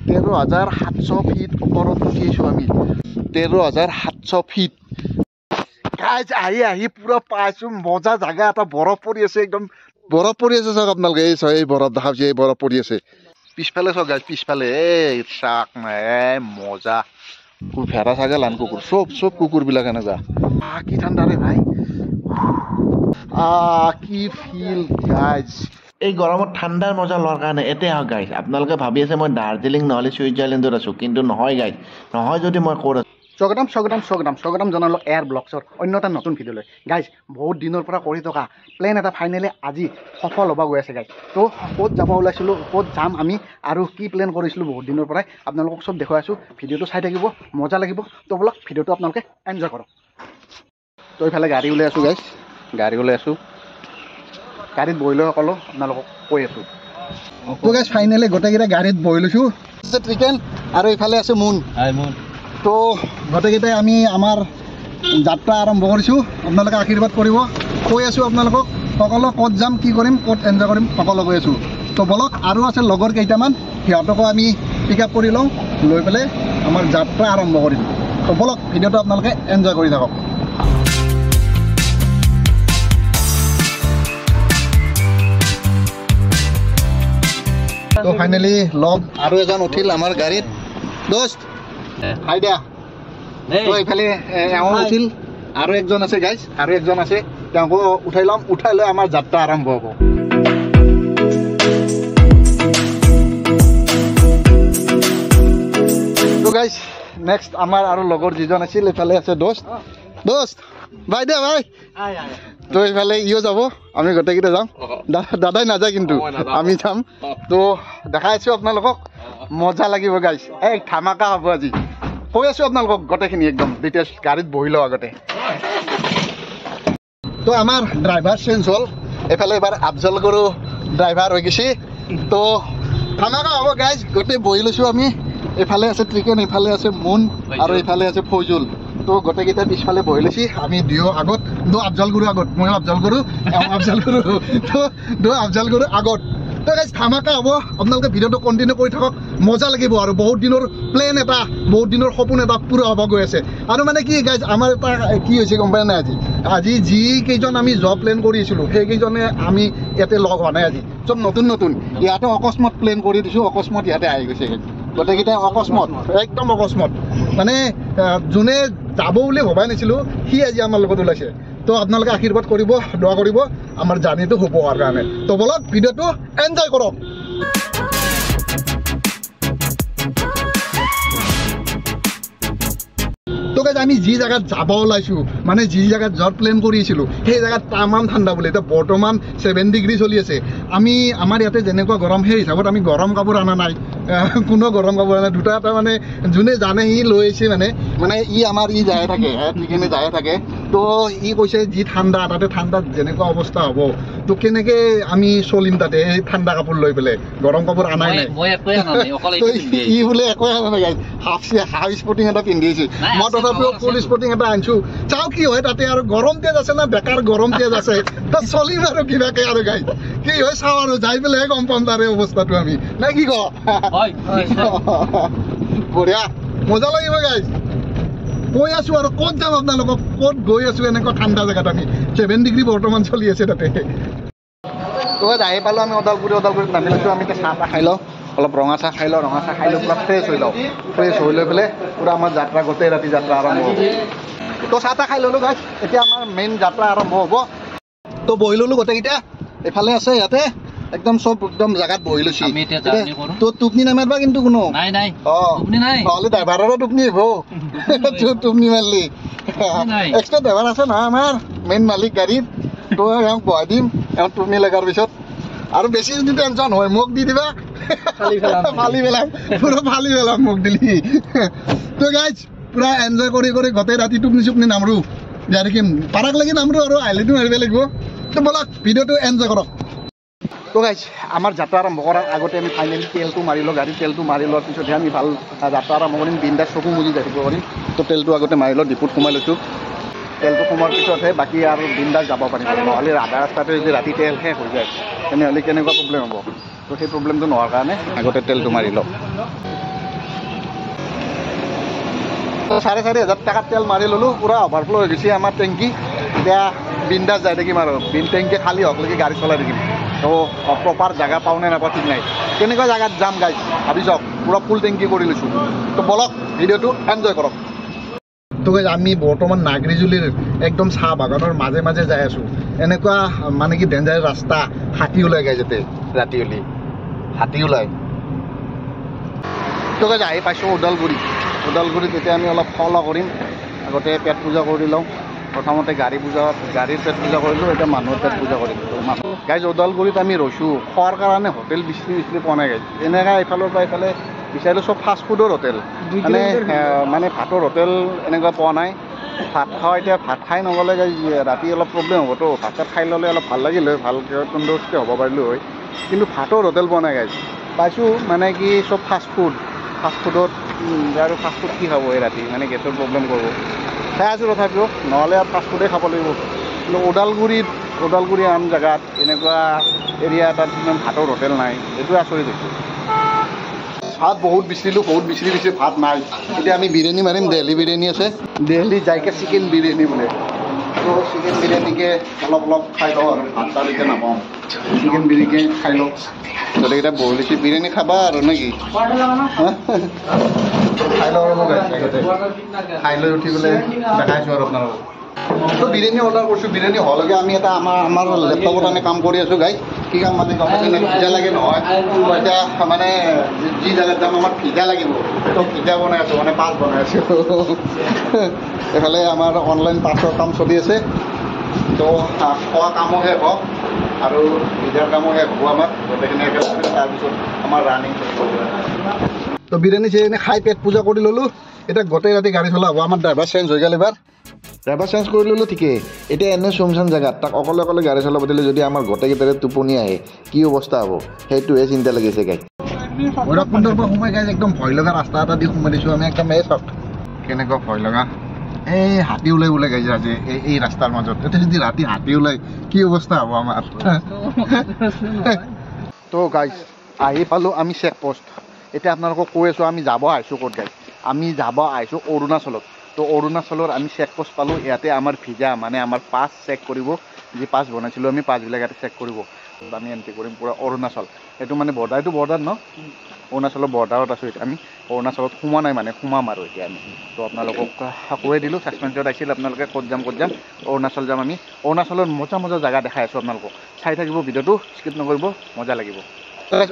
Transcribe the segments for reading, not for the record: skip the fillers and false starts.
13,700 fit ওপৰত উঠি আছোঁ আমি 13,700 ফিট গাইজ আহি পুৰা পাইছোঁ মজা জাগা এটা বৰফ পৰি আছে একদম বৰফ পৰি আছে চাওক আপোনালোকে এই চাওক এই বৰফ দেখাইছে এই বৰফ পৰি আছে পিছফালে চাওক গাইজ পিছফালে এই চাক মজা ভেড়া ছাগল আন কুকুৰ চব কুকুৰবিলাক এনেকুৱা কি ঠাণ্ডা ৰে ভাই কি ফিল গাইজ এই গৰমত ঠাণ্ডাৰ মজা লোৱাৰ কাৰণে এতে আহক গাইজ আপোনালোকে ভাবি আছে মই দাৰ্জিলিং নহ'লে ছুইজাৰলেণ্ডত আছোঁ কিন্তু নহয় গাইজ নহয় যদি মই ক'ত আছোঁ স্বাগতম জনালোঁ এয়াৰ ব্লগছৰ অন্য এটা নতুন ভিডিঅ'লৈ গাইজ বহুত দিনৰ পৰা কৰি থকা প্লেন এটা ফাইনেলি আজি সফল হ'ব গৈ আছে গাইজ তো ক'ত যাব ওলাইছিলোঁ ক'ত যাম আমি আৰু কি প্লেন কৰিছিলোঁ বহুত দিনৰ পৰাই আপোনালোকক চব দেখুৱাই আছোঁ ভিডিঅ'টো চাই থাকিব মজা লাগিব তো ব'লক ভিডিঅ'টো আপোনালোকে এনজয় কৰক তো এইফালে গাড়ী ওলাই আছোঁ গাইজ গাড়ীত বহি লৈ সকলো আপোনালোকক কৈ আছোঁ তো গাইজ ফাইনেলি গোটেইকেইটা গাড়ীত বহি লৈছোঁ ট্ৰিকেন আৰু এইফালে আছে মুন তো গোটেইকেইটাই আমি আমাৰ যাত্ৰা আৰম্ভ কৰিছোঁ আপোনালোকে আশীৰ্বাদ কৰিব কৈ আছোঁ আপোনালোকক সকলো ক'ত যাম কি কৰিম ক'ত এনজয় কৰিম সকলো কৈ আছোঁ তো বলক আৰু আছে লগৰ কেইটামান সিহঁতকো আমি পিক আপ কৰি লওঁ লৈ পেলাই আমাৰ যাত্ৰা আৰম্ভ কৰিম তো বলক ভিডিঅ'টো আপোনালোকে এনজয় কৰি থাকক তো ফাইনেলি লগ আৰু এজন উঠিল আমাৰ গাড়ীত দোস্ত হাই দিয়া তো এইফালে এওঁ উঠিল আৰু একজন আছে গাইজ আৰু একজন আছে তেওঁকো উঠাই ল'ম উঠাই লৈ আমাৰ যাত্ৰা আৰম্ভ হ'ব তো গাইজ নেক্সট আমাৰ আৰু লগৰ যিজন আছিল এইফালে আছে দোস্ত ভাই দিয়া ভাই তো এইফালে ইও যাব আমি গোটেইকেইটা যাম দাদাই নাযায় কিন্তু আমি যাম তো দেখাই আছোঁ আপোনালোকক মজা লাগিব গাইজ এক ধামাকা হ'ব আজি কৈ আছোঁ আপোনালোকক গোটেইখিনি একদম ডিটেইলছ গাড়ীত বহি লওঁ আগতে তো আমাৰ ড্ৰাইভাৰ চেঞ্জ হ'ল এইফালে এবাৰ আফজল গৰু ড্ৰাইভাৰ হৈ গৈছে তো ধামাকা হ'ব গাইজ গোটেই বহি লৈছোঁ আমি এইফালে আছে ট্ৰিকেন এইফালে আছে মুন আৰু এইফালে আছে ফৈজুল তো গোটেইকেইটা পিছফালে বহি লৈছি আমি দুয়ো আগত আফজল গৰু আগত ময়ো আফজল গৰু আফজল গৰু আগত তো গাইজ ধামাকা হ'ব আপোনালোকে ভিডিঅ'টো কণ্টিনিউ কৰি থাকক মজা লাগিব আৰু বহুত দিনৰ প্লেন এটা বহুত দিনৰ সপোন এটা পূৰা হ'ব গৈ আছে আৰু মানে কি গাইজ আমাৰ এটা কি হৈছে গম পাই নাই আজি যিকেইজন আমি জব প্লেন কৰিছিলোঁ সেইকেইজনে আমি ইয়াতে লগ হোৱা নাই আজি চব নতুন ইয়াতে অকস্মাত প্লেন কৰি দিছোঁ অকস্মাত ইয়াতে আহি গৈছে গোটেইকেইটাই অকস্মাত একদম অকস্মাত মানে যোনে যাব বুলি ভবাই নাছিলোঁ সি আজি আমাৰ লগত ওলাইছে তো আপোনালোকে আশীৰ্বাদ কৰিব দোৱা কৰিব আমাৰ জাৰ্ণিটো হ'ব হোৱাৰ কাৰণে তো বলক ভিডিঅ'টো এনজয় কৰক তো গাইজ আমি যি জেগাত যাব ওলাইছোঁ মানে যি জেগাত যোৱাৰ প্লেন কৰিছিলোঁ সেই জেগাত তামাম ঠাণ্ডা বোলে এতিয়া বৰ্তমান 7 ডিগ্ৰী চলি আছে আমাৰ ইয়াতে যেনেকুৱা গৰম সেই হিচাপত আমি গৰম কাপোৰ অনা নাই কোনো গৰম কাপোৰ অনা দুটা এটা মানে যোনে জানে সি লৈ আহিছে মানে ই আমাৰ যাই থাকে ট্ৰিকেনে যাই থাকে তো ই কৈছে যি ঠাণ্ডা তাতে ঠাণ্ডাত যেনেকুৱা অৱস্থা হ'ব তো কেনেকৈ আমি চলিম তাতে এই ঠাণ্ডা কাপোৰ লৈ পেলাই গৰম কাপোৰ আনাই নাই ই বোলে একোৱে অনা নাই হাফ স্পৰ্টিং এটা পিন্ধিছে মই তথাপিও ফুল স্পৰ্টিং এটা আনিছোঁ চাওঁ কি হয় তাতে আৰু গৰম তেজ আছে না বেকাৰ গৰম তেজ আছে তো চলিম আৰু কিবাকে আৰু গাই কি হয় চাওঁ আৰু যাই পেলাইহে গম পাম তাৰে অৱস্থাটো আমি নাই কি কওঁ বঢ়িয়া মজা লাগিব গাইজ কৈ আছোঁ আৰু ক'ত যাম আপোনালোকক ক'ত গৈ আছোঁ এনেকুৱা ঠাণ্ডা জেগাত আমি 7 ডিগ্ৰী বৰ্তমান চলি আছে তাতে তো আহি পালোঁ আমি ওদালগুৰিত নামি লৈছোঁ আমি এতিয়া চাহ তাহ খাই লওঁ অলপ ৰঙা চাহ খাই লওঁ পুৰা ফ্ৰেছ হৈ লওঁ ফ্ৰেছ হৈ লৈ পেলাই পুৰা আমাৰ যাত্ৰা গোটেই ৰাতি যাত্ৰা আৰম্ভ হ'ব তো চাহ তাহ খাই ল'লোঁ গাইজ এতিয়া আমাৰ মেইন যাত্ৰা আৰম্ভ হ'ব তো বহি ল'লোঁ গোটেইকেইটা এইফালে আছে ইয়াতে একদম চব একদম জেগাত বহি লৈছি তো টোপনি নামাৰিবা কিন্তু কোনো নহ'লে ড্ৰাইভাৰৰো টোপনি আহিব টোপনি মাৰিলি এক্সট্ৰা ড্ৰাইভাৰ আছে নহয় আমাৰ মেইন মালিক গাড়ীত তো এওঁক বহাই দিম এওঁ টোপনি লগাৰ পিছত আৰু বেছি যদি টেনশ্যন হয় মোক দি দিবা ফালি পেলাম মোক দিলি তো গাইজ পুৰা এনজয় কৰি গোটেই ৰাতি টোপনি নামৰো যাৰ কি পাৰাক লাগি নামৰো আৰু আহিলেতো মাৰিব লাগিব তো বলক ভিডিঅ'টো এনজয় কৰক তো গাইজ আমাৰ যাত্ৰা আৰম্ভ কৰাৰ আগতে আমি ফাইনেলি তেলটো মাৰি লওঁ গাড়ীত তেলটো মাৰি লোৱাৰ পিছতহে আমি ভাল যাত্ৰা আৰম্ভ কৰিম বিন্দাছ চকু মুজি যাই থাকিব পাৰিম তো তেলটো আগতে মাৰি লওঁ ডিপুত সোমাই লৈছোঁ তেলটো সোমোৱাৰ পিছতহে বাকী আৰু বিন্দাছ যাব পাৰিম নহ'লে আধা ৰাস্তাতে যদি ৰাতি তেল শেষ হৈ যায় তেনেহ'লে কেনেকুৱা প্ৰব্লেম হ'ব তো সেই প্ৰব্লেমটো নোহোৱাৰ কাৰণে আগতে তেলটো মাৰি লওঁ 4,500 টাকাত তেল মাৰি ল'লোঁ পূৰা অভাৰফ্ল' হৈ গৈছে আমাৰ টেংকি এতিয়া বিন্দাছ যাই থাকিম আৰু টেংকি খালী হওকলৈকে গাড়ী চলাই থাকিম তো প্ৰপাৰ জেগা পাওঁ নে নাপাওঁ ঠিক নাই কেনেকুৱা জেগাত যাম গাইজ ভাবি চাওক পূৰা ফুল টেংকি কৰি লৈছোঁ তো বলক ভিডিঅ'টো এনজয় কৰক তো গাইজ আমি বৰ্তমান নাগৰিজুলিৰ একদম চাহ বাগানৰ মাজে মাজে যাই আছোঁ এনেকুৱা মানে কি ডেঞ্জাৰ ৰাস্তা হাতী ওলাই গাইজ যাতে ৰাতি হ'লে হাতী ওলাই তো গাইজ আহি পাইছোঁ ওদালগুৰিত এতিয়া আমি অলপ খোৱা লোৱা কৰিম আগতে পেট পূজা কৰি লওঁ প্ৰথমতে গাড়ীৰ পেট পূজা কৰিলোঁ এতিয়া মানুহৰ পেট পূজা কৰিম গাইজ ওদালগুৰিত আমি ৰৈছোঁ খোৱাৰ কাৰণে হোটেল বিচৰি পোৱা নাই গাইজ এনেকৈ এইফালৰ পৰা এইফালে বিচাৰিলোঁ চব ফাষ্ট ফুডৰ হোটেল মানে ভাতৰ হোটেল এনেকুৱা পোৱা নাই ভাত খাওঁ এতিয়া ভাত খাই নগ'লে গাইজ ৰাতি অলপ প্ৰব্লেম হ'বতো ভাত চাত খাই ল'লে অলপ ভাল লাগিল হয় ভালকৈ তন্দুৰস্তি হ'ব পাৰিলোঁ হয় কিন্তু ভাতৰ হোটেল পোৱা নাই গাইজ পাইছোঁ মানে কি চব ফাষ্টফুডত আৰু ফাষ্টফুড কি খাব এই ৰাতি মানে গেছৰ প্ৰব্লেম কৰিব চাই আছোঁ তথাপিও নহ'লে আৰু ফাষ্টফুডেই খাব লাগিব কিন্তু ওদালগুৰি আন জেগাত এনেকুৱা এৰিয়া এটাত ইমান ভাতৰ হোটেল নাই এইটোৱে আচৰিত হৈছোঁ ভাত বহুত বিচাৰিলোঁ ভাত নাই এতিয়া আমি বিৰিয়ানী মাৰিম দেলহি বিৰিয়ানী আছে দেলহি যাইকে চিকেন বিৰিয়ানী বোলে তো চিকেন বিৰিয়ানীকে অলপ খাই লওঁ আৰু ভাত তাত এতিয়া নাপাওঁ চিকেন বিৰিয়ানী খাই লওঁ গোটেইকেইটা বহিছে বিৰিয়ানী খাবা আৰু নেকি খাই লওঁ আৰু খাই লৈ উঠি পেলাই দেখাইছোঁ আৰু আপোনালোকক তো বিৰিয়ানী অৰ্ডাৰ কৰিছোঁ বিৰিয়ানী হোৱালৈকে আমি এটা আমাৰ লেপটপত আমি কাম কৰি আছোঁ গাইজ কি কাম মানে ভিজা লাগে নহয় এতিয়া মানে যি জেগাত যাম আমাৰ ভিজা লাগিব তো ভিজা বনাই আছোঁ মানে পাছ বনাই আছোঁ এইফালে আমাৰ অনলাইন পাছৰ কাম চলি আছে তো খোৱা কামো শেষ হওক আৰু ভিজাৰ কামো শেষ হ'ব আমাৰ গোটেইখিনি একেলগে তাৰপিছত আমাৰ ৰানিং তো বিৰিয়ানী চিৰিয়ানী খাই পেট পূজা কৰি ল'লোঁ এতিয়া গোটেই ৰাতি গাড়ী চলা হ'ব আমাৰ ড্ৰাইভাৰ চেঞ্জ হৈ গ'ল এবাৰ ড্ৰাইভাৰ চেঞ্জ কৰি ল'লোঁ ঠিকেই এতিয়া এনে চুমচান জেগাত তাক অকলে গাড়ী চলাব দিলে যদি আমাৰ গোটেইকেইটাৰে টোপনি আহে কি অৱস্থা হ'ব সেইটোহে চিন্তা লাগিছে গাই ভৈৰৱকুণ্ডৰ পৰা সোমাই গাইজ একদম ভয় লগা ৰাস্তা এটা দি সোমাই দিছোঁ আমি একদম এই চাওক কেনেকুৱা ভয় লগা এই হাতী ওলাই গাইজ আজি এই ৰাস্তাৰ মাজত এতিয়া যদি ৰাতি হাতী ওলাই কি অৱস্থা হ'ব আমাৰ তো গাইজ আহি পালোঁ আমি চেক পোষ্ট এতিয়া আপোনালোকক কৈ আছোঁ আমি যাব আহিছোঁ ক'ত গাইজ আমি যাব আহিছোঁ অৰুণাচলত তো অৰুণাচলৰ আমি চেক পোষ্ট পালোঁ ইয়াতে আমাৰ ভিজা মানে আমাৰ পাছ চেক কৰিব যি পাছ বনাইছিলোঁ আমি পাছবিলাক ইয়াতে চেক কৰিব আমি এণ্ট্ৰি কৰিম পূৰা অৰুণাচল এইটো মানে এইটো বৰ্ডাৰ ন অৰুণাচলৰ বৰ্ডাৰত আছোঁ এতিয়া আমি অৰুণাচলত সোমোৱা নাই মানে সোমাম আৰু এতিয়া আমি তো আপোনালোকক কৈ দিলোঁ ছাছপেঞ্চত আহিছিল আপোনালোকে ক'ত যাম অৰুণাচল যাম আমি অৰুণাচলৰ মজা জেগা দেখাই আছোঁ আপোনালোকক চাই থাকিব ভিডিঅ'টো স্কিপ নকৰিব মজা লাগিব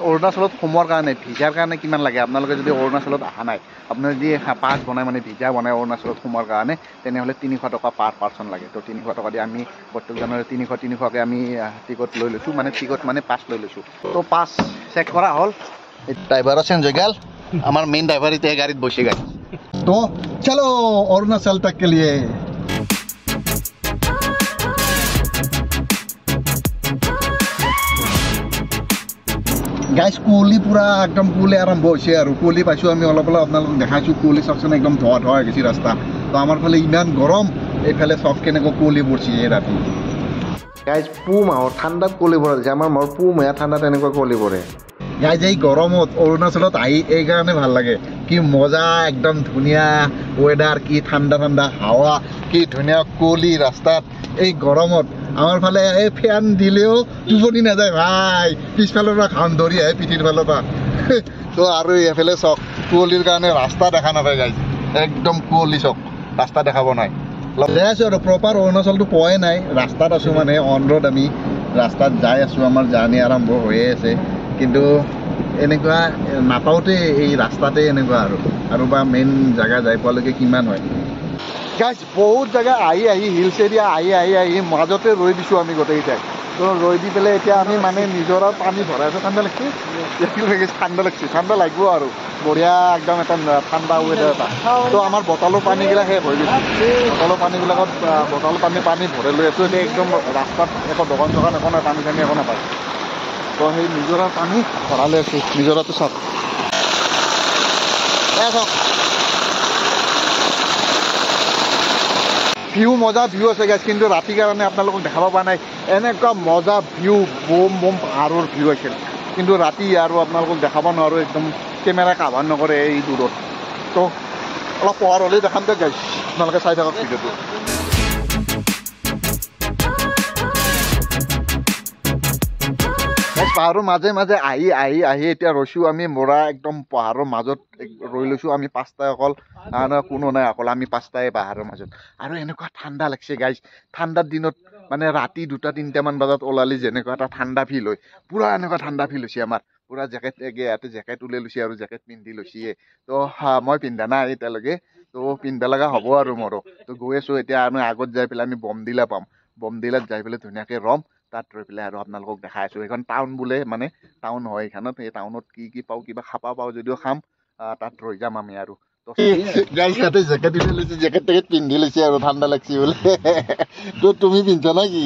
অৰুণাচলত সোমোৱাৰ কাৰণে ভিজাৰ কাৰণে কিমান লাগে আপোনালোকে যদি অৰুণাচলত অহা নাই আপুনি যদি পাছ বনাই মানে ভিজা বনাই অৰুণাচলত সোমোৱাৰ কাৰণে তেনেহ'লে 300 টকা পাৰ পাৰ্চন লাগে তো 300 টকা দি আমি প্ৰত্যেকজনৰে 300কৈ আমি টিকট লৈ লৈছোঁ মানে পাছ লৈ লৈছোঁ তো পাছ চেক কৰা হ'ল ড্ৰাইভাৰো চেঞ্জ হৈ গ'ল আমাৰ মেইন ড্ৰাইভাৰ এতিয়া গাড়ীত বসে গ'ল তো চলো অৰুণাচল তক কে লিয়ে গাইজ কুঁৱলী পূৰা একদম কুঁৱলী আৰম্ভ হৈছে আৰু কুঁৱলী পাইছোঁ আমি অলপ আপোনালোকক দেখাইছোঁ কুঁৱলী চাওকচোন একদম ধোৱা হৈ গৈছে ৰাস্তা তো আমাৰ ফালে ইমান গৰম এইফালে চব কেনেকৈ কুঁৱলী পৰিছে এই ৰাতি গাইজ পুহ মাহত ঠাণ্ডাত কুঁৱলী পৰা দিছে আমাৰ মাহৰ পুহ মাহত ঠাণ্ডাত এনেকুৱা কুঁৱলী পৰে গাইজ এই গৰমত অৰুণাচলত আহি এইকাৰণে ভাল লাগে কি মজা একদম ধুনীয়া ৱেডাৰ কি ঠাণ্ডা হাৱা কি ধুনীয়া কুঁৱলী ৰাস্তাত এই গৰমত আমাৰ ফালে এই ফেন দিলেও টোপনি নাযায় ভাই পিছফালৰ পৰা ঘাম ধৰি আহে পিঠিৰ ফালৰ পৰা তো আৰু এইফালে চাওক কুঁৱলীৰ কাৰণে ৰাস্তা দেখা নাপায় গাইজ একদম কুঁৱলী চাওক ৰাস্তা দেখাব নাই যাই আছোঁ আৰু প্ৰপাৰ অৰুণাচলটো পোৱাই নাই ৰাস্তাত আছোঁ মানে অন ৰোড আমি ৰাস্তাত যাই আছোঁ আমাৰ জাৰ্ণি আৰম্ভ হৈয়ে আছে কিন্তু এনেকুৱা নাপাওঁতে এই ৰাস্তাতে এনেকুৱা আৰু বা মেইন জেগা যাই পোৱালৈকে কিমান হয় গাইজ বহুত জেগা আহি হিলছ এৰিয়া আহি মাজতে ৰৈ দিছোঁ আমি গোটেইকেইটাই তো ৰৈ দি পেলাই এতিয়া আমি মানে নিজৰাত পানী ভৰাই আছোঁ ঠাণ্ডা লাগছে ঠাণ্ডা লাগিব আৰু বঢ়িয়া একদম এটা ঠাণ্ডা ৱেডাৰ এটা তো আমাৰ বটলৰ পানীবিলাক শেষ হৈ গৈছে বটলৰ পানীবিলাকত বটল পানী ভৰাই লৈ আছোঁ এতিয়া একদম ৰাস্তাত একো দোকান একো নাই পানী একো নাপায় তো সেই নিজৰাৰ পানী ভৰাই লৈ আছোঁ নিজৰাটো চাওক মজা ভিউ আছে গাইজ কিন্তু ৰাতিৰ কাৰণে আপোনালোকক দেখাব পৰা নাই এনেকুৱা মজা ভিউ বম পাহাৰৰ ভিউ আছিল কিন্তু ৰাতি আৰু আপোনালোকক দেখাব নোৱাৰোঁ একদম কেমেৰা কাভাৰ নকৰে এই দূৰত তো অলপ পোহৰ হ'লেই দেখাম দিয়ক গাইছ আপোনালোকে চাই থাকক ভিডিঅ'টো পাহাৰৰ মাজে মাজে আহি এতিয়া ৰৈছোঁ আমি মৰা একদম পাহাৰৰ মাজত ৰৈ লৈছোঁ আমি পাঁচটাই অকল কোনো নাই অকল আমি পাঁচটাই পাহাৰৰ মাজত আৰু এনেকুৱা ঠাণ্ডা লাগিছে গাইজ ঠাণ্ডাৰ দিনত মানে ৰাতি 2-3টামান বজাত ওলালি যেনেকুৱা এটা ঠাণ্ডা ফিল হয় পূৰা এনেকুৱা ঠাণ্ডা ফিল হৈছে আমাৰ পূৰা জেকেট ইয়াতে জেকেট ওলাই লৈছে আৰু জেকেট পিন্ধি লৈছে তো মই পিন্ধা নাই এতিয়ালৈকে তো পিন্ধা লগা হ'ব আৰু মোৰো তো গৈ আছোঁ এতিয়া আমি আগত যাই পেলাই আমি বমদিলা পাম বমদিলাত যাই পেলাই ধুনীয়াকৈ ৰম তাত ৰৈ পেলাই আৰু আপোনালোকক দেখাই আছোঁ এইখন টাউন বোলে মানে টাউন হয় এইখনত এই টাউনত কি পাওঁ কিবা খাবা পাওঁ যদিও খাম তাত ৰৈ যাম আমি আৰু গাইজ তাতে জেকেট উঠাই লৈছে জেকেট টেকেট পিন্ধি লৈছে আৰু ঠাণ্ডা লাগছে বোলে তো তুমি পিন্ধা না কি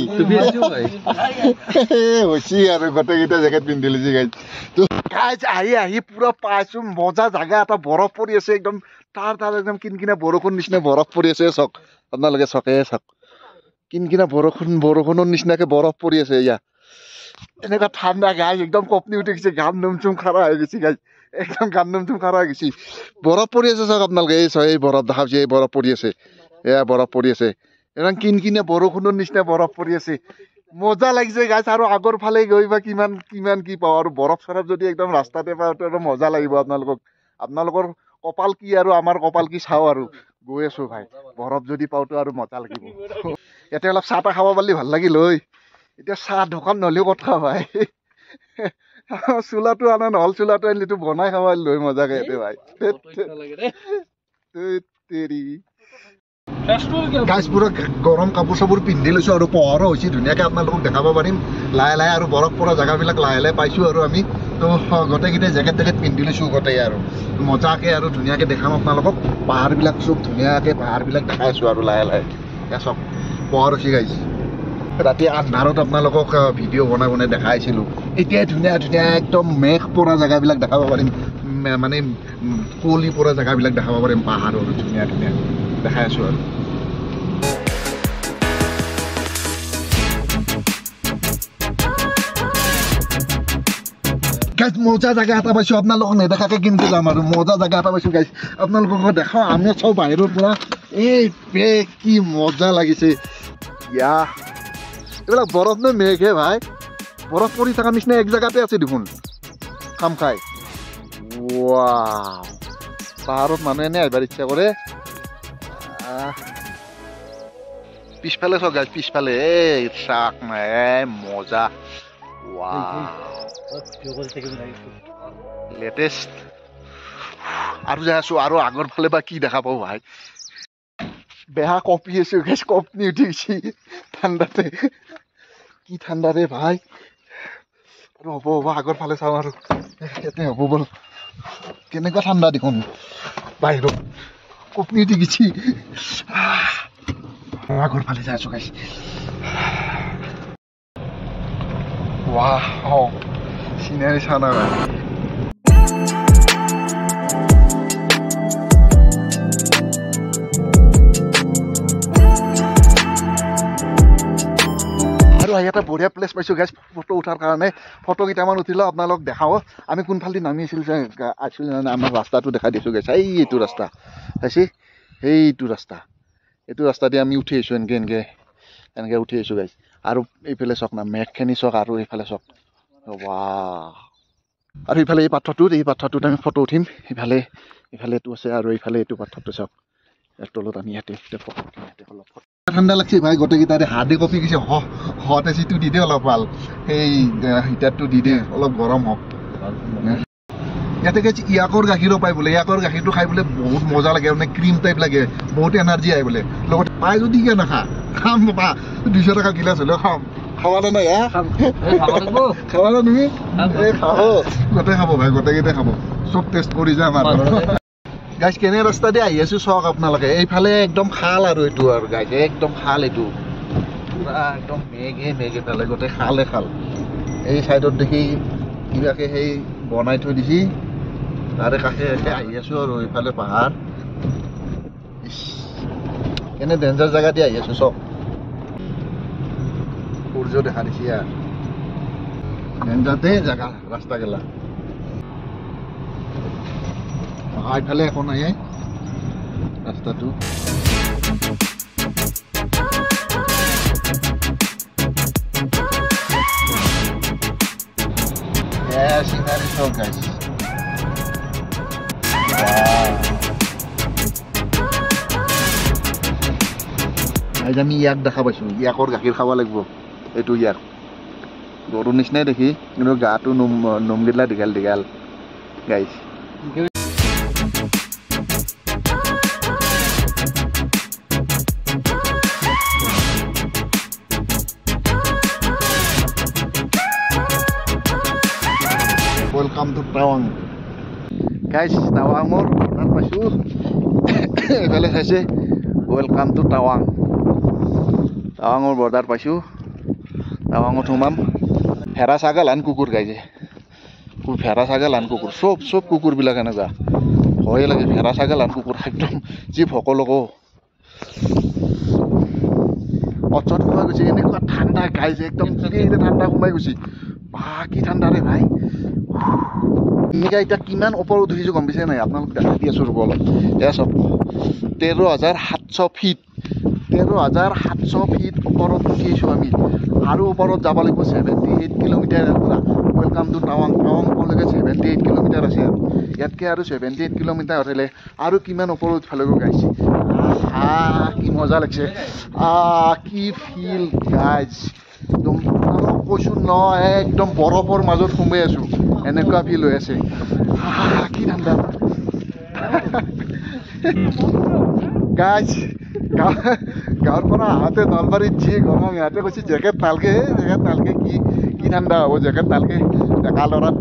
হৈছে আৰু গোটেইকেইটা জেকেট পিন্ধি লৈছে গাইজ তো গাইজ আহি পূৰা পাইছোঁ মজা জাগা এটা বৰফ পৰি আছে একদম তাৰ একদম কিনকিনা বৰষুণ নিচিনা বৰফ পৰি আছে চাওক আপোনালোকে চাওক কিনকিনা বৰষুণৰ নিচিনাকৈ বৰফ পৰি আছে ইয়াত এনেকুৱা ঠাণ্ডা গাইজ একদম কঁপনি উঠি গৈছে গান নুমচুম খাৰা হৈ গৈছে গাইজ একদম গান নুমচুম খাৰা হৈ গৈছে বৰফ পৰি আছে চাওক আপোনালোকে এই বৰফ দেখাইছে এই বৰফ পৰি আছে এয়া বৰফ পৰি আছে একদম কিনকিনা বৰষুণৰ নিচিনা বৰফ পৰি আছে মজা লাগিছে গাইজ আৰু আগৰ ফালে গৈ বা কিমান কি পাওঁ আৰু বৰফ চৰফ যদি একদম ৰাস্তাতে পাওঁ আৰু মজা লাগিব আপোনালোকৰ কপাল কি আৰু আমাৰ কপাল কি চাওঁ আৰু গৈ আছোঁ ভাই বৰফ যদি পাওঁতো আৰু মজা লাগিব ইয়াতে অলপ চাহ তাহ খাব পাৰিলে ভাল লাগিল ঐ এতিয়া চাহ দোকান নহ'লেও ক'ত খাব ভাই চোলাটো আনা নহ'ল চোলাটো আনিলেতো বনাই খাব লৈ মজাকে ইয়াতে ভাই গাইজ পুৰা গৰম কাপোৰ চাপোৰ পিন্ধি লৈছোঁ আৰু পোহৰো হৈছে ধুনীয়াকৈ আপোনালোকক দেখাব পাৰিম লাহে আৰু বৰফ পৰা জেগাবিলাক লাহে পাইছোঁ আৰু আমি তো গোটেইকেইটাই জেকেট টেকেট পিন্ধি লৈছোঁ গোটেই আৰু মজাকৈ আৰু ধুনীয়াকৈ দেখাম আপোনালোকক পাহাৰবিলাক চব ধুনীয়াকৈ পাহাৰবিলাক দেখাই আছোঁ আৰু লাহে এয়া চব পোহৰ হৈছে গাইজ ৰাতি আন্ধাৰত আপোনালোকক ভিডিঅ' বনাই দেখাইছিলোঁ এতিয়াই ধুনীয়া একদম মেঘ পৰা জেগাবিলাক দেখাব পাৰিম মানে কুঁৱলী পৰা জেগাবিলাক দেখাব পাৰিম পাহাৰৰ ধুনীয়া দেখাই আছোঁ আৰু গাইজ মজা জেগা এটা পাইছোঁ আপোনালোকক নেদেখাকৈ কিন্তু যাম আৰু মজা জেগা এটা পাইছোঁ গাইজ আপোনালোকক দেখাওঁ আমি চাওঁ বাহিৰৰ পৰা কি মজা লাগিছে ইয়া এইবিলাক বৰফ নে মেঘহে ভাই বৰফ পৰি থকা নিচিনা এক জেগাতে আছে দেখোন খাম খাই ৱাও পাহাৰত মানুহ এনে আহিবৰ ইচ্ছা কৰে পিছফালে চাওক গাইজ পিছফালে চাক নাই মজা লেটেষ্ট আৰু যাই আছোঁ আৰু আগৰ ফালে বা কি দেখা পাওঁ ভাই বেয়া কঁপি আছোঁ গাইজ কঁপনি উঠি গৈছে ঠাণ্ডাতে কি ঠাণ্ডা ৰে ভাই আৰু হ'ব আগৰ ফালে চাওঁ আৰু ইয়াতে হ'ব বল কেনেকুৱা ঠাণ্ডা দেখোন বাহিৰত কঁপনি উঠি গৈছে আগৰ ফালে যাই আছোঁ গাইজ ৱাও চিনাৰী চা না আৰু এটা বঢ়িয়া প্লেচ পাইছোঁ গাইজ ফটো উঠাৰ কাৰণে ফটো কেইটামান উঠিলেও আপোনালোক দেখাওঁ আমি কোনফালে নামি আছিলোঁ আমাৰ ৰাস্তাটো দেখাই দিছোঁ গাইজ এইটো ৰাস্তা চাইছে এইটো ৰাস্তা দি আমি উঠি আহিছোঁ এনেকৈ উঠি আহিছোঁ গাইজ আৰু এইফালে চাওক না মেঘখিনি চাওক আৰু এইফালে চাওক আৰু ইফালে এই পাথৰটোত আমি ফটো উঠিম ইফালে এইটো আছে আৰু এইফালে এইটো পাথৰটো চাওক ইয়াৰ তলত আমি ইয়াতে অলপ ঠাণ্ডা লাগছে ভাই গোটেইকেইটাৰে হাৰ্ডি কপি গৈছে হট এচিটো দি দে অলপ ভাল সেই হিটাৰটো দি দে অলপ গৰম হওক ইয়াতে গেছে ইয়াকৰ গাখীৰো পায় বোলে ইয়াকৰ গাখীৰটো খাই বোলে বহুত মজা লাগে মানে ক্ৰীম টাইপ লাগে বহুত এনাৰ্জি আহে বোলে লগতে পাই যদি কিয় নাখা খাম বাবা 200 টকা গিলাচ হ'লেও খাম খাবা নে নাই খাবা না তুমি খাব গোটেই খাব ভাই গোটেইকেইটাই খাব চব টেষ্ট কৰি যাম আৰু গাইজ কেনে ৰাস্তা দি আহি আছোঁ চাওক আপোনালোকে এইফালে একদম খাল আৰু এইটো আৰু গাইজ একদম খাল এইটো পূৰা একদম মেঘ এফালে গোটেই খাল এই চাইডত দেখি কিবাকে সেই বনাই থৈ দিছি তাৰে কাষে আহি আছোঁ আৰু এইফালে পাহাৰ কেনে ডেঞ্জাৰ জেগা দি আহি আছোঁ চাওক সূৰ্য দেখা দিছি আৰু ডেঞ্জাৰতে জেগা ৰাস্তা গেলা এইফালে একো নাই ৰাস্তাটো চিনাৰী চব গাইছ আমি ইয়াক দেখা পাইছোঁ ইয়াকৰ গাখীৰ খাব লাগিব এইটো ইয়াক গৰুৰ নিচিনাই দেখি কিন্তু গাটো নোমগিলা দীঘল দীঘল গাইছ Welcome to Tawang. Guys, Tawangor, benar pasu. Kalau saya welcome to Tawang. Tawangor border pasu. Tawangor thumam. Hera sagalan kukur guys. Hera sagalan kukur. Sob kukur bila kana ga. Hoye lagi hera sagalan kukur ekdom jeep hokoloko. Ochot humai gusi ini kok thanda guys ekdom ki thanda humai gusi. Baki thanda re bhai. Nika এটা কিমান ওপৰত উঠিছো গম পাইছে নাই আপোনালোক দেখা দি আছো ৰব অলপ এয়া চব 13,700 ফিট 13,700 ফিট ওপৰত উঠিছো আমি আৰু ওপৰত যাব লাগিব 78 কিলোমিটাৰ পৰা ওয়েলকাম টু টাৱাং টাৱাং কলৈকে 78 কিলোমিটাৰ আছে ইয়াতকে আৰু 78 কিলোমিটাৰ হলে আৰু কিমান ওপৰত উঠিব গাইছে কি মজা লাগছে কি ফিল গাইজ একদম কৈছো ন একদম বৰফৰ মাজত সোমাই আছো এনেকুৱা ফিল হৈ আছে কি ঠাণ্ডা গাইজ গাঁৱৰ পৰা আহোঁতে নলবাৰীত যি গৰম ইয়াতে কৈছে জেকেট ভালকে কি ঠাণ্ডা হ'ব জেকেট ভালকে ডেকা ল'ৰাত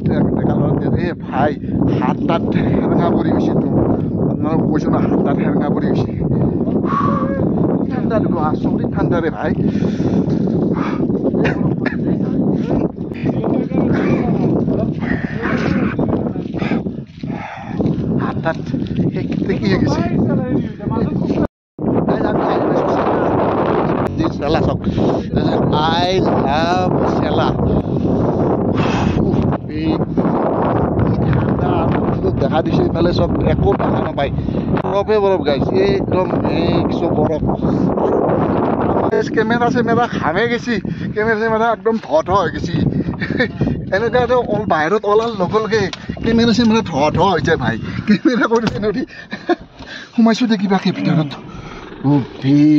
ভাই হাত তাত হেৰেঙা পৰি গৈছে তো আপোনালোক কৈছো না হাত তাত হেৰেঙা পৰি গৈছে ঠাণ্ডা দেখো আচৰিত ঠাণ্ডা ৰে ভাই হাত দেখি গেছে চেলা চক আই লাভ চেলা দেখা দিছো ইফালে চব একো দেখা নাপায় বৰফে গাইছে একদম চব বৰফ কেমেৰা চেমেৰা ঘামে গেছি কেমেৰা চেমেৰা একদম ধ হৈ গেছি এনেকুৱা বাহিৰত ওলাল লগে লগে কেমেৰা চেমেৰা ধ হৈ যায় ভাই কেমেৰা কৰি নদী সোমাইছো দে কিবাকে ভিতৰত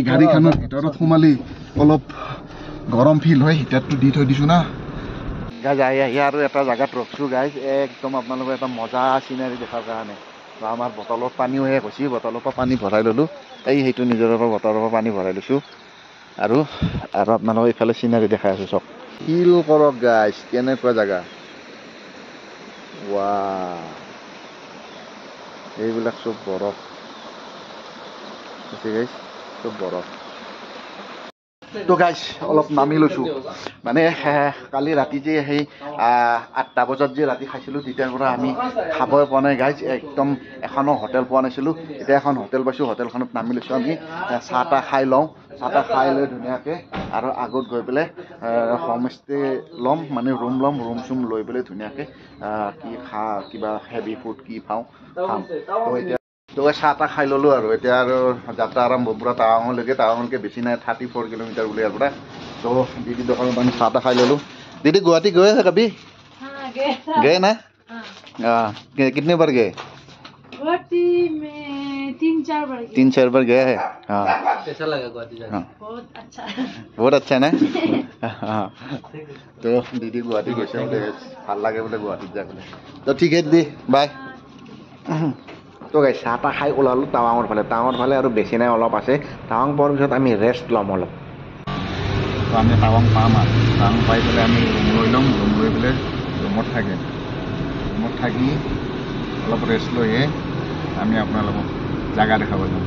গাড়ীখনৰ ভিতৰত সোমালি অলপ গৰম ফিল হয় হিটাৰটো দি থৈ দিছো না গাইজ আহি আৰু এটা জেগাত ৰখছো গাইজ একদম আপোনালোকৰ এটা মজা চিনাৰী দেখাৰ কাৰণে আমাৰ বটলত পানীও শেষ হৈছে বটলৰ পৰা পানী ভৰাই ল'লোঁ সেইটো নিজৰ পৰা বটলৰ পৰা পানী ভৰাই লৈছোঁ আৰু আপোনালোকক এইফালে চিনাৰী দেখাই আছোঁ চব ফিল কৰক গাইজ কেনেকুৱা জেগা ৱা এইবিলাক চব বৰফ গাইজ চব বৰফ তো গাইজ অলপ নামি লৈছোঁ মানে কালি ৰাতি যে সেই 8টা বজাত যে ৰাতি খাইছিলোঁ তেতিয়াৰ পৰা আমি খাবই পোৱা নাই গাইজ একদম এখনো হোটেল পোৱা নাছিলোঁ এতিয়া এখন হোটেল পাইছোঁ হোটেলখনত নামি লৈছোঁ আমি চাহ তাহ খাই লওঁ চাহ তাহ খাই লৈ ধুনীয়াকৈ আৰু আগত গৈ পেলাই হোমষ্টে ল'ম মানে ৰুম ল'ম ৰুম চুম লৈ পেলাই ধুনীয়াকৈ কি কিবা হেভি ফুড কি খাম তো এতিয়া চাহ তাহ খাই ল'লোঁ আৰু এতিয়া আৰু যাত্ৰা আৰম্ভ পূৰা টাৱাঙলৈকে বেছি নাই 34 কিলোমিটাৰ বুলি ইয়াৰ পৰা তো দিদি দোকানত আমি চাহ তাহ খাই ল'লোঁ दीदी गुवाहाटी गए हैं कभी गए ना कितने बार गए गुवाहाटी में 3-4 बार गया है हाँ कैसा लगा गुवाहाटी जाके बहुत अच्छा है ना हाँ तो दीदी गुवाहाटी गए बोले ভাল লাগে बोले गुवाहाटी जाके तो ठीक है दीदी बाय তো গাইজ চাহ তাহ খাই ওলালোঁ টাৱাঙৰ ফালে আৰু বেছি নাই অলপ আছে টাৱাং পোৱাৰ পিছত আমি ৰেষ্ট ল'ম অলপ তো আমি টাৱাং পাম আৰু টাৱাং পাই পেলাই আমি ৰুম লৈ ল'ম ৰুম লৈ পেলাই ৰুমত থাকি অলপ ৰেষ্ট লৈহে আমি আপোনালোকক জাগা দেখাব যাম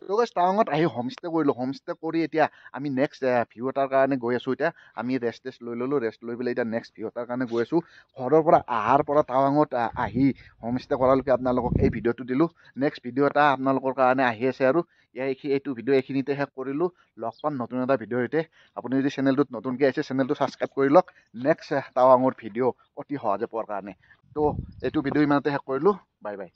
তো গাইজ টাৱাঙত আহি হোমষ্টে কৰিলোঁ হোমষ্টে কৰি এতিয়া আমি নেক্সট ভিউ এটাৰ কাৰণে গৈ আছোঁ এতিয়া আমি ৰেষ্ট লৈ ল'লোঁ ৰেষ্ট লৈ পেলাই এতিয়া নেক্সট ভিউ এটাৰ কাৰণে গৈ আছোঁ ঘৰৰ পৰা অহাৰ পৰা টাৱাঙত আহি হোমষ্টে কৰালৈকে আপোনালোকক এই ভিডিঅ'টো দিলোঁ নেক্সট ভিডিঅ' এটা আপোনালোকৰ কাৰণে আহি আছে আৰু এইটো ভিডিঅ' এইখিনিতে শেষ কৰিলোঁ লগ পাম নতুন এটা ভিডিঅ'ৰ সৈতে আপুনি যদি চেনেলটোত নতুনকৈ আহিছে চেনেলটো ছাবস্ক্ৰাইব কৰি লওক নেক্সট টাৱাঙৰ ভিডিঅ' অতি সহজে পোৱাৰ কাৰণে তো এইটো ভিডিঅ' ইমানতে শেষ কৰিলোঁ বাই বাই